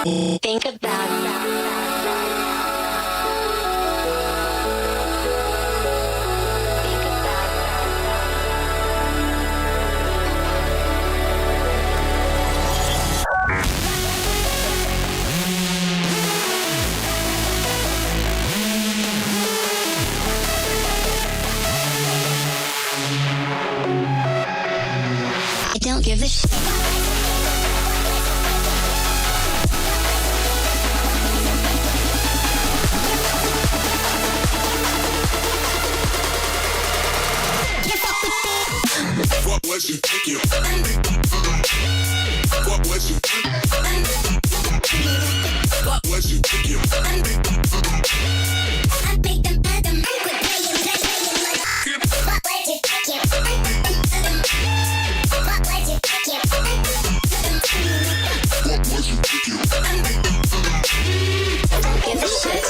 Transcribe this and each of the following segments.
Think about I don't give a shit. What was you thinking? What was you thinking? What was you thinking? I make them quit playing like. What was you thinking? What was you thinking? What was you thinking? Give a shit.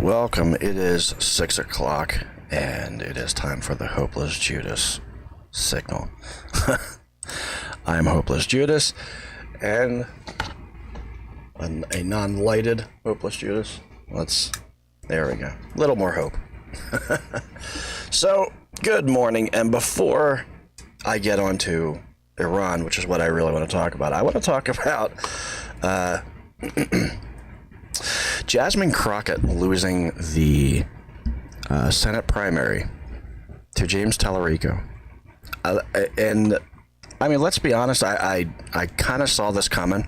Welcome. It is 6 o'clock, and it is time for the Hopeless Judas signal. I'm Hopeless Judas, and a non-lighted Hopeless Judas. There we go. A little more hope. So, good morning, and before I get on to Iran, which is what I really want to talk about, I want to talk about Jasmine Crockett losing the Senate primary to James Tallarico. And, I mean, let's be honest, I kind of saw this coming.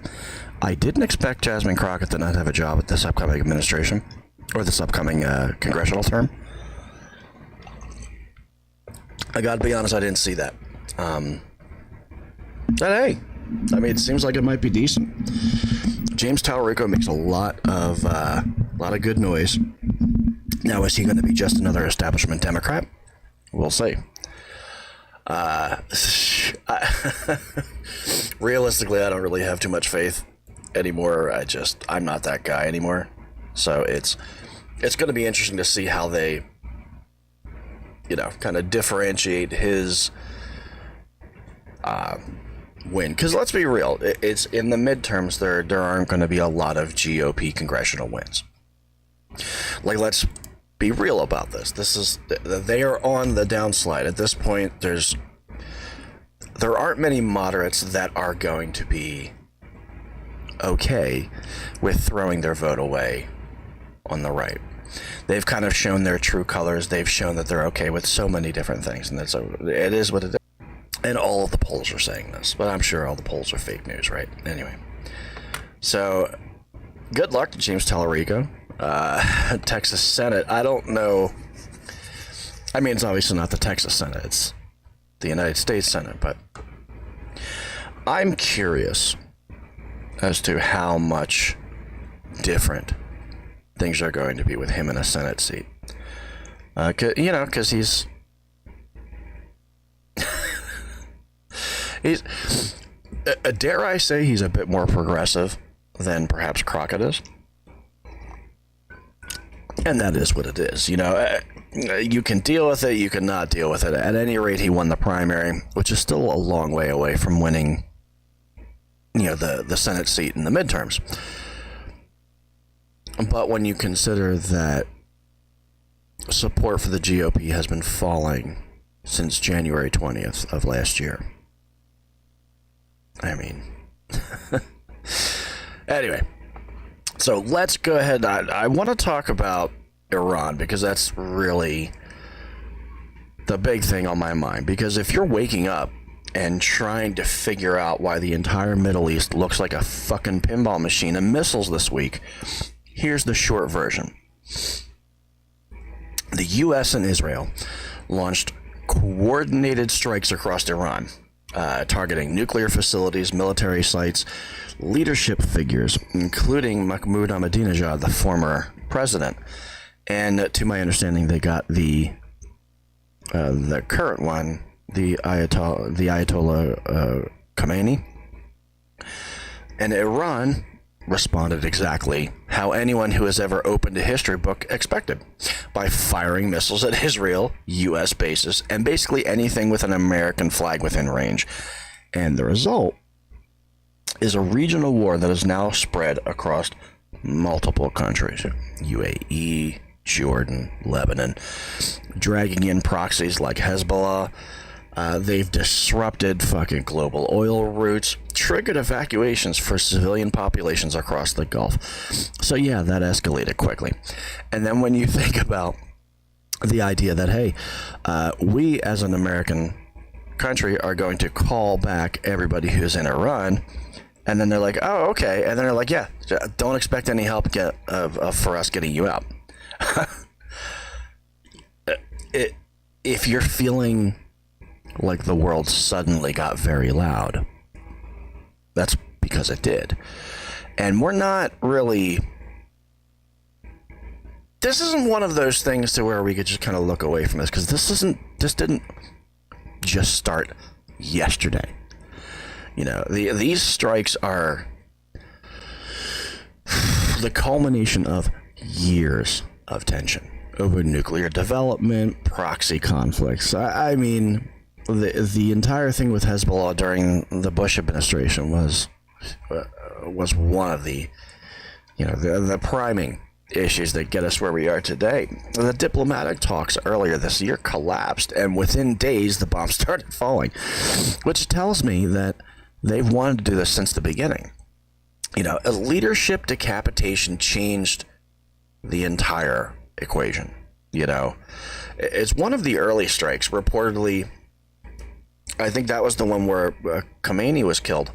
I didn't expect Jasmine Crockett to not have a job at this upcoming administration, or this upcoming congressional term. I gotta be honest, I didn't see that. But hey, I mean, it seems like it might be decent. James Tallarico makes a lot of good noise. Now, is he going to be just another establishment Democrat? We'll see. Realistically, I don't really have too much faith anymore. I'm not that guy anymore. So it's going to be interesting to see how they, kind of differentiate his win. Because let's be real, it's in the midterms. There aren't going to be a lot of GOP congressional wins. Like, let's be real about this. They are on the downslide at this point. There aren't many moderates that are going to be okay with throwing their vote away on the right. They've kind of shown their true colors. They've shown that they're okay with so many different things, and it is what it is. And all of the polls are saying this, but I'm sure all the polls are fake news, right? Anyway, so good luck to James Tallarico. Texas Senate, I don't know. I mean, it's obviously not the Texas Senate, it's the United States Senate, but I'm curious as to how much different things are going to be with him in a Senate seat. Because he's dare I say he's a bit more progressive than perhaps Crockett is. And that is what it is. You can deal with it, you can not deal with it. At any rate, he won the primary, which is still a long way away from winning, the Senate seat in the midterms. But when you consider that support for the GOP has been falling since January 20th of last year, I mean, anyway. So let's go ahead. I want to talk about Iran because that's really the big thing on my mind. Because if you're waking up and trying to figure out why the entire Middle East looks like a fucking pinball machine of missiles this week, here's the short version. The U.S. and Israel launched coordinated strikes across Iran, targeting nuclear facilities, military sites, leadership figures, including Mahmoud Ahmadinejad, the former president. And to my understanding, they got the current one, the Ayatollah Khomeini. And Iran responded exactly how anyone who has ever opened a history book expected, by firing missiles at Israel, U.S. bases, and basically anything with an American flag within range. And the result is a regional war that is now spread across multiple countries. UAE, Jordan, Lebanon, dragging in proxies like Hezbollah. They've disrupted fucking global oil routes, triggered evacuations for civilian populations across the Gulf. So yeah, that escalated quickly. And then when you think about the idea that, hey, we as an American country are going to call back everybody who's in Iran, and then they're like, oh, okay. And then they're like, yeah, don't expect any help for us getting you out. If you're feeling like the world suddenly got very loud, that's because it did. And we're not really... This isn't one of those things to where we could just kind of look away from this, because this didn't just start yesterday. These strikes are the culmination of years of tension over nuclear development, proxy conflicts. I mean, the entire thing with Hezbollah during the Bush administration was one of the priming issues that get us where we are today. The diplomatic talks earlier this year collapsed, and within days the bombs started falling, which tells me that they've wanted to do this since the beginning. A leadership decapitation changed the entire equation. It's one of the early strikes. Reportedly, I think that was the one where Khomeini was killed,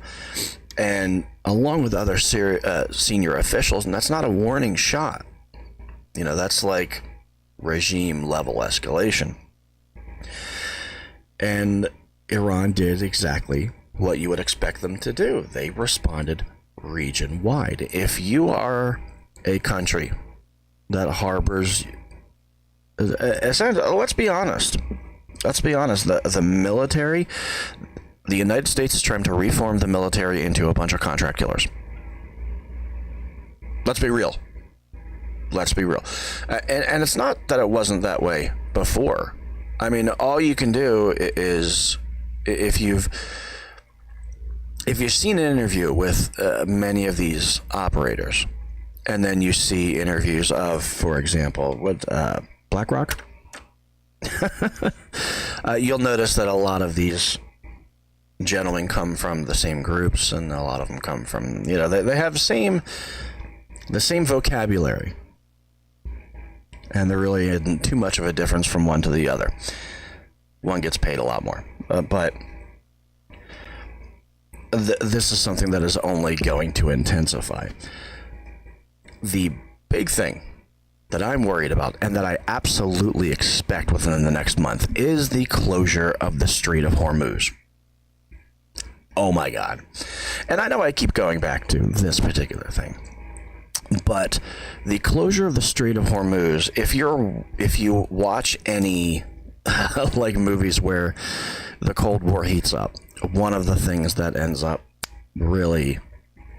and along with other senior officials, and that's not a warning shot. That's like regime level escalation. And Iran did exactly what you would expect them to do. They responded region wide. If you are a country that harbors, let's be honest, the military, the United States is trying to reform the military into a bunch of contract killers. Let's be real. And it's not that it wasn't that way before. I mean, all you can do is, if you've if you've seen an interview with many of these operators, and then you see interviews of, for example, with BlackRock, you'll notice that a lot of these gentlemen come from the same groups, and a lot of them come from, they have the same vocabulary, and there really isn't too much of a difference from one to the other. One gets paid a lot more, but this is something that is only going to intensify. The big thing that I'm worried about, and that I absolutely expect within the next month, is the closure of the Strait of Hormuz. Oh my God. And I know I keep going back to this particular thing, but the closure of the Strait of Hormuz, if you watch any like movies where the Cold War heats up, one of the things that ends up really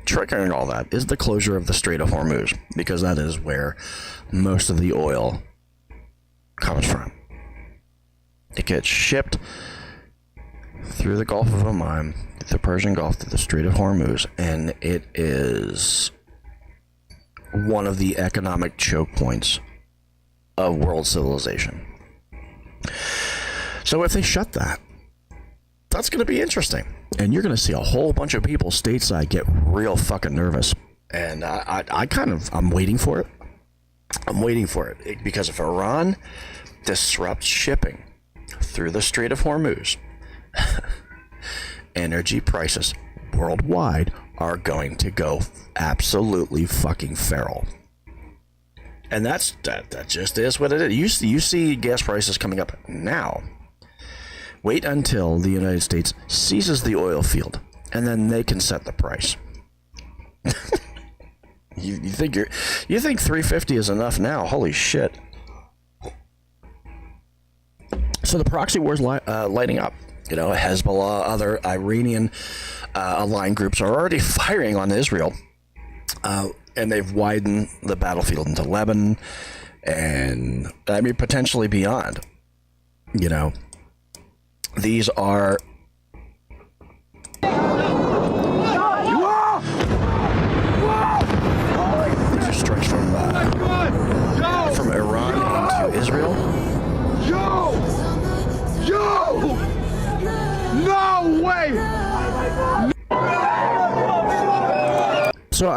triggering all that is the closure of the Strait of Hormuz, because that is where most of the oil comes from. It gets shipped through the Gulf of Oman, the Persian Gulf, to the Strait of Hormuz, and it is one of the economic choke points of world civilization. So if they shut that, that's going to be interesting. And you're going to see a whole bunch of people stateside get real fucking nervous. And I'm waiting for it. I'm waiting for it. Because if Iran disrupts shipping through the Strait of Hormuz, energy prices worldwide are going to go absolutely fucking feral. And that just is what it is. You see gas prices coming up now. Wait until the United States seizes the oil field, and then they can set the price. you think $3.50 is enough now? Holy shit! So the proxy war's lighting up. Hezbollah, other Iranian aligned groups are already firing on Israel, and they've widened the battlefield into Lebanon, and potentially beyond. These are strikes from Iran into Israel. No way! So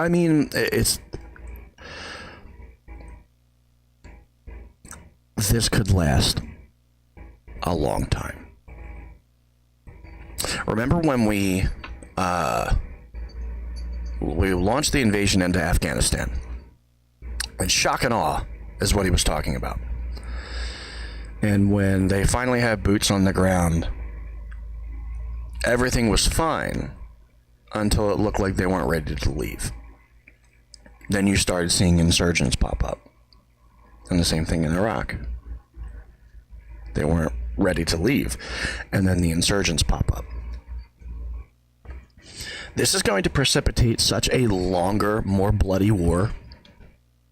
this could last a long time. Remember when we launched the invasion into Afghanistan? And shock and awe is what he was talking about. And when they finally had boots on the ground, everything was fine until it looked like they weren't ready to leave. Then you started seeing insurgents pop up. And the same thing in Iraq. They weren't ready to leave. And then the insurgents pop up. This is going to precipitate such a longer, more bloody war.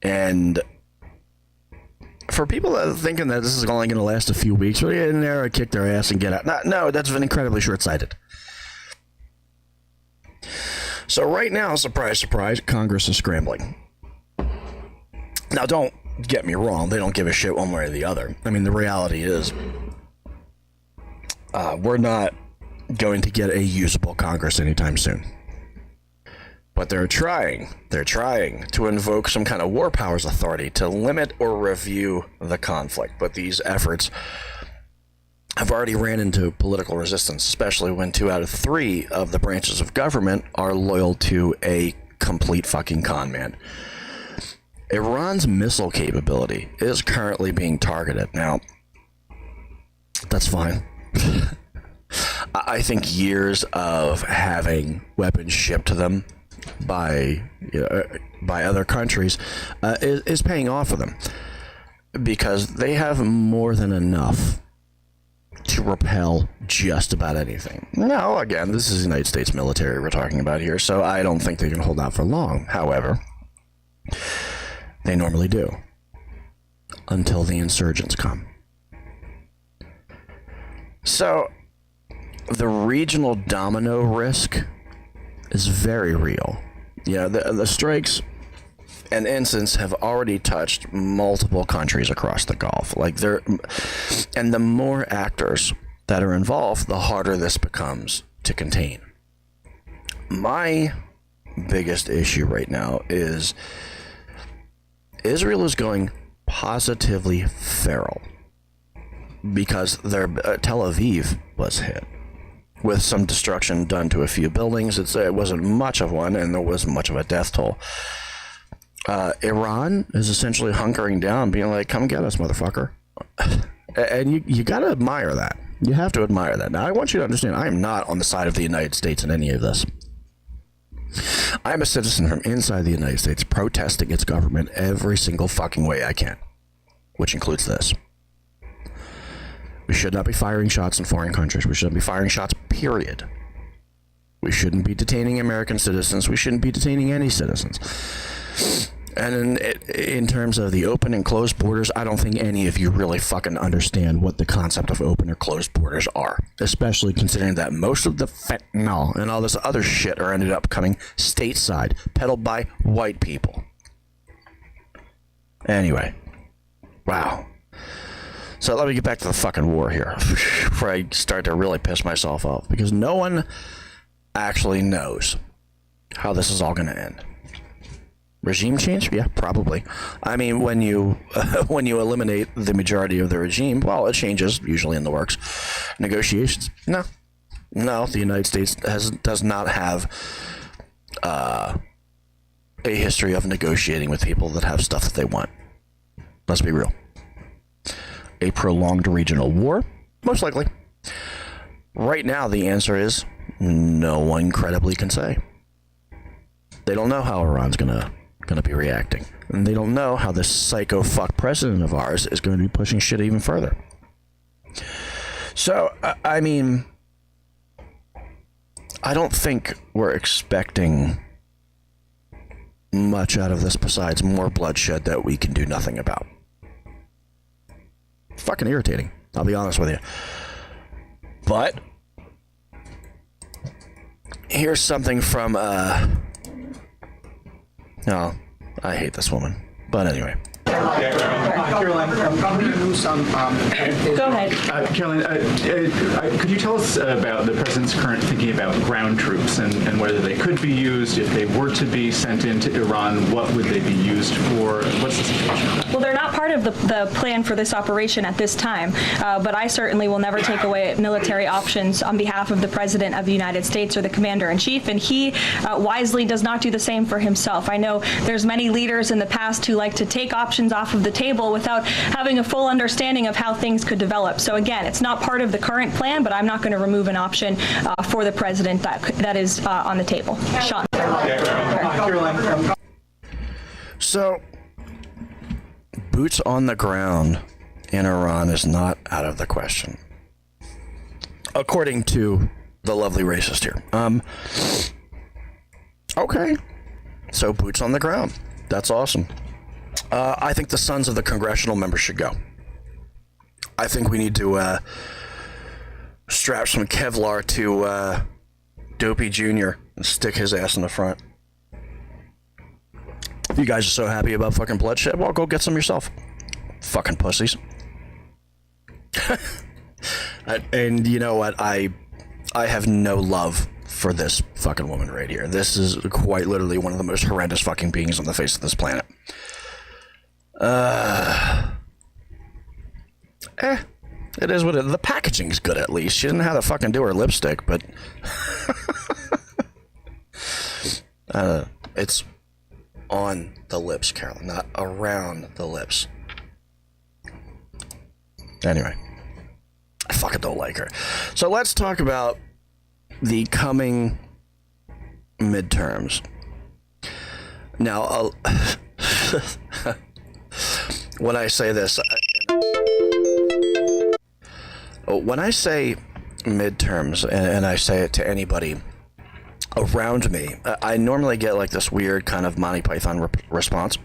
And for people that are thinking that this is only going to last a few weeks, we'll get in there, kick their ass, and get out. No, that's incredibly short-sighted. So right now, surprise, surprise, Congress is scrambling. Now, don't get me wrong. They don't give a shit one way or the other. The reality is we're not going to get a usable Congress anytime soon. But they're trying to invoke some kind of war powers authority to limit or review the conflict. But these efforts have already ran into political resistance, especially when 2 out of 3 of the branches of government are loyal to a complete fucking con man. Iran's missile capability is currently being targeted. Now, that's fine. I think years of having weapons shipped to them by other countries is paying off for them, because they have more than enough to repel just about anything. Now, again, this is the United States military we're talking about here, so I don't think they can hold out for long. However, they normally do, until the insurgents come. So the regional domino risk is very real. The strikes and incidents have already touched multiple countries across the Gulf. And the more actors that are involved, the harder this becomes to contain. My biggest issue right now is Israel is going positively feral because their Tel Aviv was hit with some destruction done to a few buildings. It wasn't much of one, and there wasn't much of a death toll. Iran is essentially hunkering down, being like, come get us, motherfucker. And you gotta admire that. You have to admire that. Now, I want you to understand, I am not on the side of the United States in any of this. I'm a citizen from inside the United States protesting its government every single fucking way I can, which includes this. We should not be firing shots in foreign countries. We shouldn't be firing shots, period. We shouldn't be detaining American citizens. We shouldn't be detaining any citizens. And in terms of the open and closed borders, I don't think any of you really fucking understand what the concept of open or closed borders are, especially considering that most of the fentanyl and all this other shit are ended up coming stateside, peddled by white people. Anyway, wow. So let me get back to the fucking war here before I start to really piss myself off, because no one actually knows how this is all going to end. Regime change? Yeah, probably. I mean, when you eliminate the majority of the regime, well, it changes, usually in the works. Negotiations? No, the United States does not have a history of negotiating with people that have stuff that they want. Let's be real. A prolonged regional war? Most likely. Right now, the answer is no one credibly can say. They don't know how Iran's gonna be reacting, and they don't know how this psycho fuck president of ours is going to be pushing shit even further. So, I mean, I don't think we're expecting much out of this besides more bloodshed that we can do nothing about. Fucking irritating, I'll be honest with you. But here's something from no, I hate this woman. But anyway. Caroline, can we do some... Go ahead. Caroline, could you tell us about the president's current thinking about ground troops and whether they could be used? If they were to be sent into Iran, what would they be used for? What's the situation? Well, they're not part of the plan for this operation at this time, but I certainly will never take away military options on behalf of the President of the United States or the Commander-in-Chief, and he wisely does not do the same for himself. I know there's many leaders in the past who like to take options off of the table without having a full understanding of how things could develop. So again, it's not part of the current plan, but I'm not going to remove an option for the President that is on the table. Sean. So, boots on the ground in Iran is not out of the question, according to the lovely racist here. Okay, so boots on the ground. That's awesome. I think the sons of the congressional members should go. I think we need to strap some Kevlar to Dopey Jr. and stick his ass in the front. If you guys are so happy about fucking bloodshed, well, go get some yourself. Fucking pussies. And you know what? I have no love for this fucking woman right here. This is quite literally one of the most horrendous fucking beings on the face of this planet. It is what it is. The packaging's good, at least. She didn't know how to fucking do her lipstick, but it's on the lips, Carol, not around the lips. Anyway, I fucking don't like her. So let's talk about the coming midterms. Now, when I say this, when I say midterms, and I say it to anybody around me, I normally get like this weird kind of Monty Python response.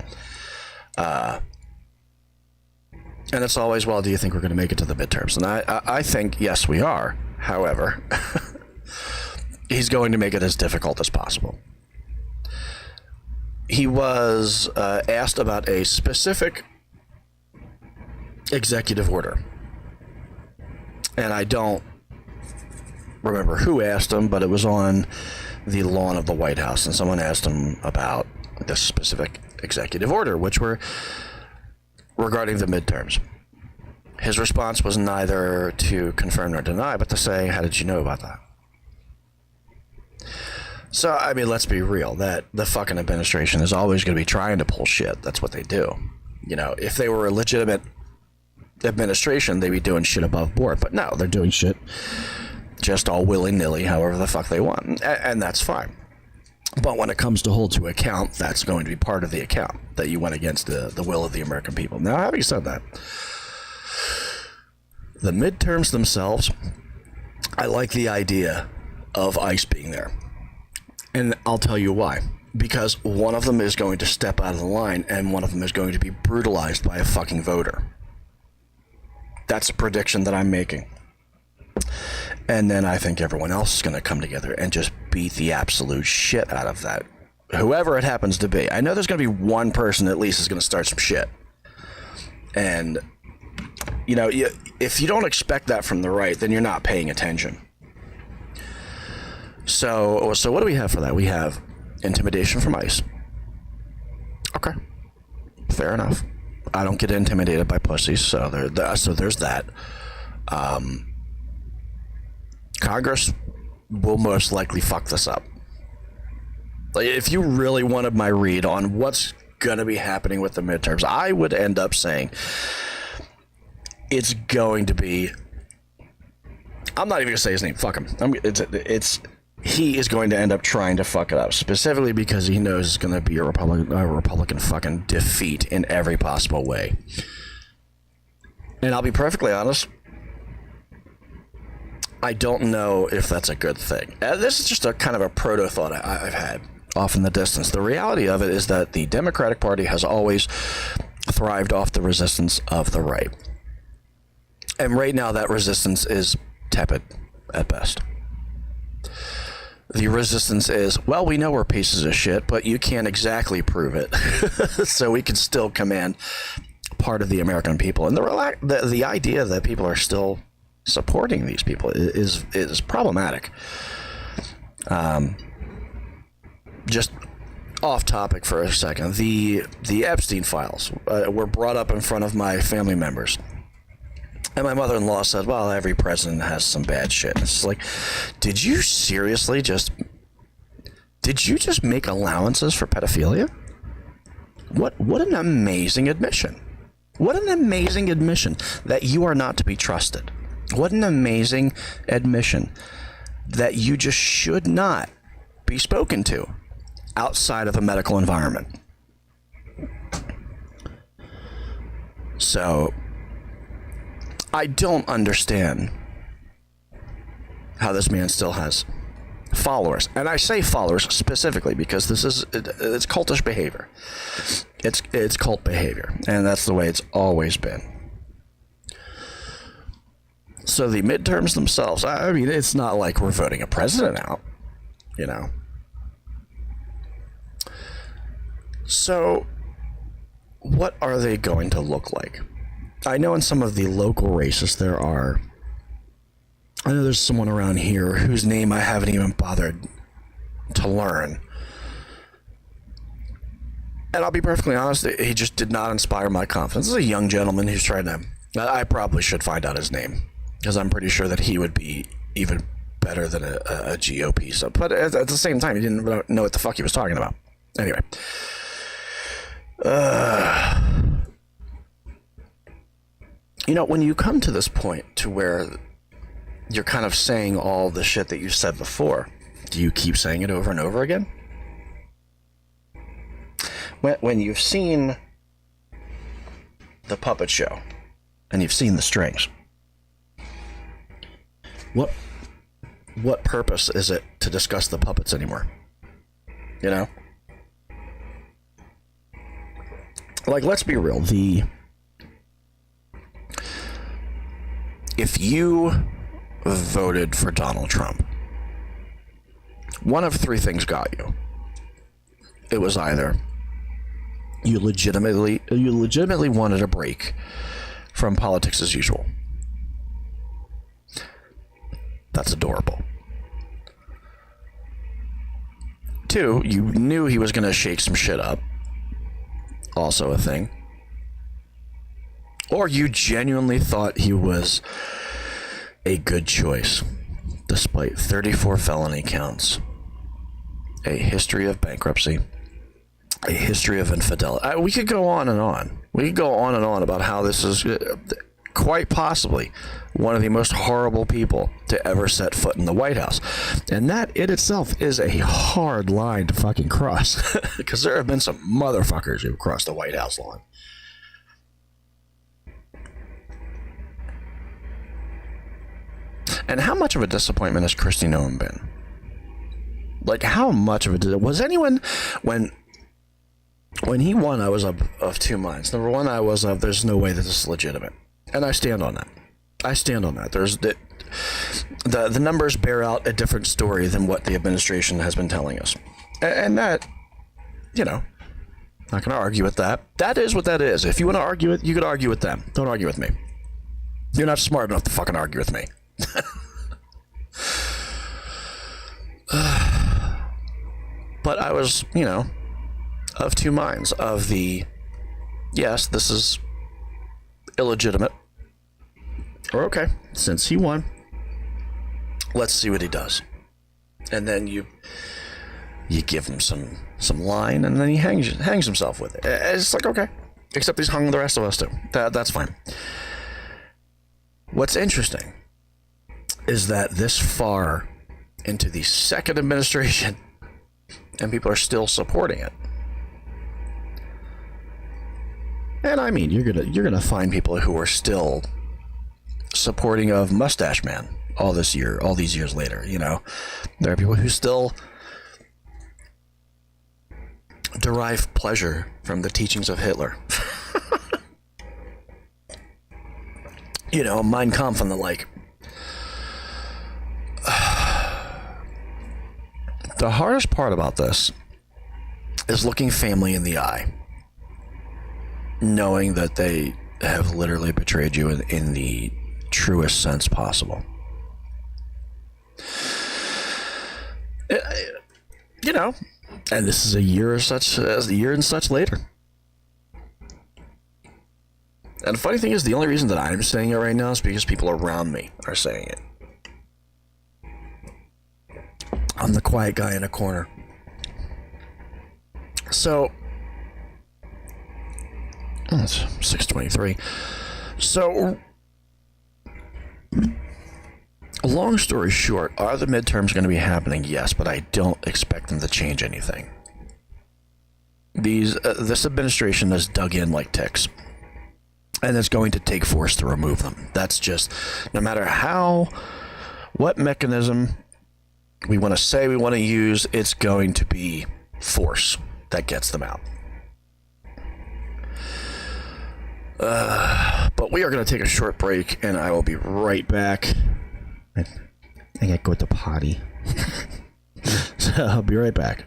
And it's always, well, do you think we're going to make it to the midterms? And I think, yes, we are. However, he's going to make it as difficult as possible. He was asked about a specific executive order. And I don't remember who asked him, but it was on the lawn of the White House, and someone asked him about this specific executive order, which were regarding the midterms. His response was neither to confirm nor deny, but to say, how did you know about that? So, I mean, let's be real, that the fucking administration is always going to be trying to pull shit. That's what they do. You know, if they were a legitimate administration, they'd be doing shit above board. But no, they're doing shit just all willy-nilly, however the fuck they want. And that's fine. But when it comes to hold to account, that's going to be part of the account, that you went against the will of the American people. Now, having said that, the midterms themselves, I like the idea of ICE being there. And I'll tell you why. Because one of them is going to step out of the line, and one of them is going to be brutalized by a fucking voter. That's a prediction that I'm making. And then I think everyone else is going to come together and just beat the absolute shit out of that. Whoever it happens to be. I know there's going to be one person at least is going to start some shit. And, you know, if you don't expect that from the right, then you're not paying attention. So what do we have for that? We have intimidation from ICE. Okay. Fair enough. I don't get intimidated by pussies, so there's that. Congress will most likely fuck this up. Like, if you really wanted my read on what's going to be happening with the midterms, I would end up saying it's going to be... I'm not even going to say his name. Fuck him. He is going to end up trying to fuck it up, specifically because he knows it's going to be a Republican fucking defeat in every possible way. And I'll be perfectly honest, I don't know if that's a good thing. This is just a kind of a proto thought I've had off in the distance. The reality of it is that the Democratic Party has always thrived off the resistance of the right. And right now that resistance is tepid at best. The resistance is, well, we know we're pieces of shit, but you can't exactly prove it. So we can still command part of the American people. And the idea that people are still supporting these people is problematic. Just off topic for a second. The Epstein files were brought up in front of my family members. And my mother-in-law said, well, every president has some bad shit. And it's like, did you seriously just make allowances for pedophilia? What an amazing admission. What an amazing admission that you are not to be trusted. What an amazing admission that you just should not be spoken to outside of a medical environment. So I don't understand how this man still has followers. And I say followers specifically because it's cultish behavior. It's cult behavior. And that's the way it's always been. So the midterms themselves, I mean, it's not like we're voting a president out, you know. So what are they going to look like? I know in some of the local races I know there's someone around here whose name I haven't even bothered to learn. And I'll be perfectly honest, he just did not inspire my confidence. This is a young gentleman who's trying to... I probably should find out his name, because I'm pretty sure that he would be even better than a GOP. So, but at the same time, he didn't know what the fuck he was talking about. Anyway. You know, when you come to this point to where you're kind of saying all the shit that you said before, do you keep saying it over and over again? When you've seen the puppet show and you've seen the strings, what purpose is it to discuss the puppets anymore? You know? Like, let's be real. If you voted for Donald Trump, one of three things got you. It was either you legitimately wanted a break from politics as usual. That's adorable. Two, you knew he was going to shake some shit up. Also a thing. Or you genuinely thought he was a good choice, despite 34 felony counts, a history of bankruptcy, a history of infidelity. We could go on and on. We could go on and on about how this is quite possibly one of the most horrible people to ever set foot in the White House. And that in itself is a hard line to fucking cross, because there have been some motherfuckers who've crossed the White House line. And how much of a disappointment has Kristi Noem been? Like, how much of it was anyone when he won? I was of two minds. Number one, I was of there's no way that this is legitimate, and I stand on that. There's the numbers bear out a different story than what the administration has been telling us, and that, you know, not going to argue with that. That is what that is. If you want to argue it, you could argue with them. Don't argue with me. You're not smart enough to fucking argue with me. But I was, you know, of two minds. Of the, yes, this is illegitimate. Or okay, since he won, let's see what he does. And then you give him some line, and then he hangs himself with it. It's like, okay, except he's hung the rest of us too. That's fine. What's interesting is that this far into the second administration, and people are still supporting it. And I mean, you're gonna find people who are still supporting of Mustache Man all these years later. You know, there are people who still derive pleasure from the teachings of Hitler. You know, Mein Kampf and the like. The hardest part about this is looking family in the eye, knowing that they have literally betrayed you in the truest sense possible. You know, and this is a year and such later. And the funny thing is, the only reason that I'm saying it right now is because people around me are saying it. I'm the quiet guy in a corner. So, it's 6:23. So, long story short, are the midterms going to be happening? Yes, but I don't expect them to change anything. This administration has dug in like ticks, and it's going to take force to remove them. That's just, no matter what mechanism we want to say we want to use, it's going to be force that gets them out. But we are going to take a short break, and I will be right back. I gotta go to the potty. So I'll be right back.